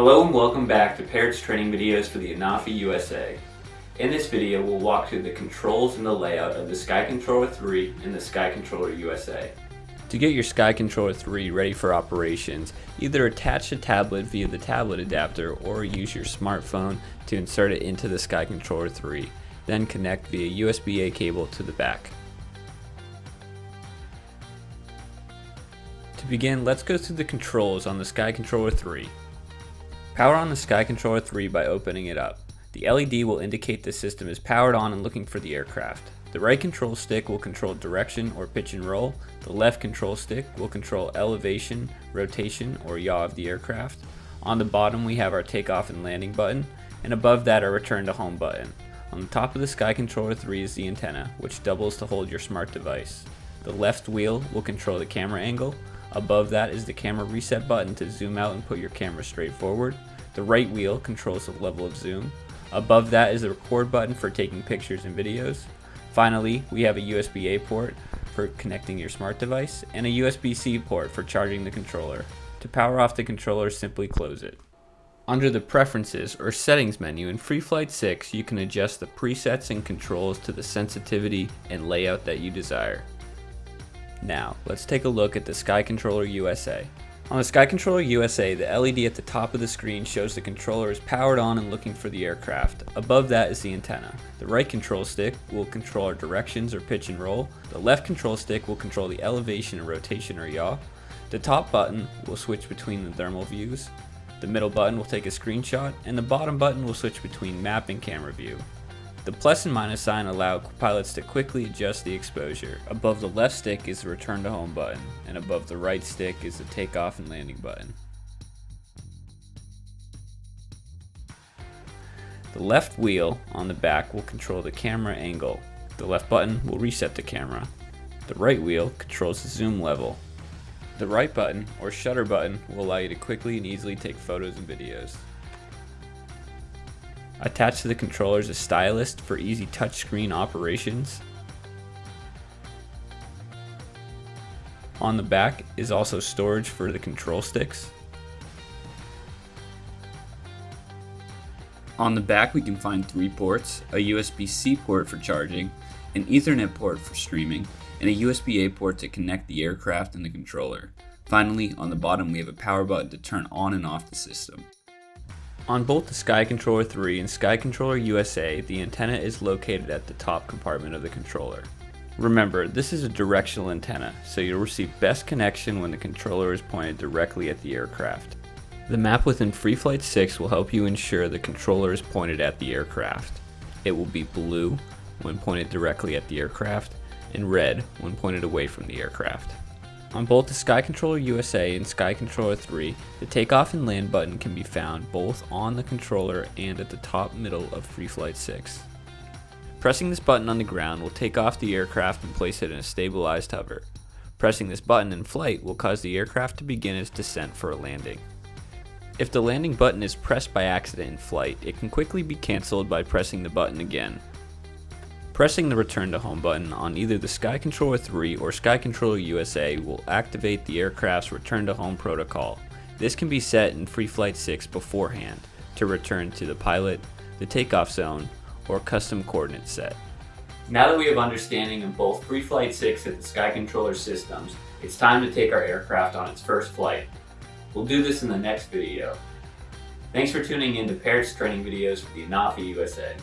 Hello and welcome back to Parrot's training videos for the ANAFI USA. In this video, we'll walk through the controls and the layout of the Skycontroller 3 and the Skycontroller USA. To get your Skycontroller 3 ready for operations, either attach a tablet via the tablet adapter or use your smartphone to insert it into the Skycontroller 3, then connect via USB-A cable to the back. To begin, let's go through the controls on the Skycontroller 3. Power on the Skycontroller 3 by opening it up. The LED will indicate the system is powered on and looking for the aircraft. The right control stick will control direction or pitch and roll. The left control stick will control elevation, rotation, or yaw of the aircraft. On the bottom we have our takeoff and landing button, and above that our return to home button. On the top of the Skycontroller 3 is the antenna, which doubles to hold your smart device. The left wheel will control the camera angle. Above that is the camera reset button to zoom out and put your camera straight forward. The right wheel controls the level of zoom. Above that is the record button for taking pictures and videos. Finally, we have a USB-A port for connecting your smart device and a USB-C port for charging the controller. To power off the controller, simply close it. Under the Preferences or Settings menu in FreeFlight 6, you can adjust the presets and controls to the sensitivity and layout that you desire. Now, let's take a look at the Skycontroller USA. On the Skycontroller USA, the LED at the top of the screen shows the controller is powered on and looking for the aircraft. Above that is the antenna. The right control stick will control our directions or pitch and roll. The left control stick will control the elevation and rotation or yaw. The top button will switch between the thermal views. The middle button will take a screenshot, and the bottom button will switch between map and camera view. The plus and minus sign allow pilots to quickly adjust the exposure. Above the left stick is the return to home button, and above the right stick is the takeoff and landing button. The left wheel on the back will control the camera angle. The left button will reset the camera. The right wheel controls the zoom level. The right button, or shutter button, will allow you to quickly and easily take photos and videos. Attached to the controller is a stylus for easy touchscreen operations. On the back is also storage for the control sticks. On the back we can find 3 ports, a USB-C port for charging, an Ethernet port for streaming, and a USB-A port to connect the aircraft and the controller. Finally, on the bottom we have a power button to turn on and off the system. On both the Skycontroller 3 and Skycontroller USA, the antenna is located at the top compartment of the controller. Remember, this is a directional antenna, so you'll receive best connection when the controller is pointed directly at the aircraft. The map within FreeFlight 6 will help you ensure the controller is pointed at the aircraft. It will be blue when pointed directly at the aircraft, and red when pointed away from the aircraft. On both the Skycontroller USA and Skycontroller 3, the takeoff and land button can be found both on the controller and at the top middle of FreeFlight 6. Pressing this button on the ground will take off the aircraft and place it in a stabilized hover. Pressing this button in flight will cause the aircraft to begin its descent for a landing. If the landing button is pressed by accident in flight, it can quickly be cancelled by pressing the button again. Pressing the return to home button on either the Skycontroller 3 or Skycontroller USA will activate the aircraft's return to home protocol. This can be set in FreeFlight 6 beforehand to return to the pilot, the takeoff zone, or custom coordinate set. Now that we have understanding of both FreeFlight 6 and the Skycontroller systems, it's time to take our aircraft on its first flight. We'll do this in the next video. Thanks for tuning in to Parrot's training videos for the ANAFI USA.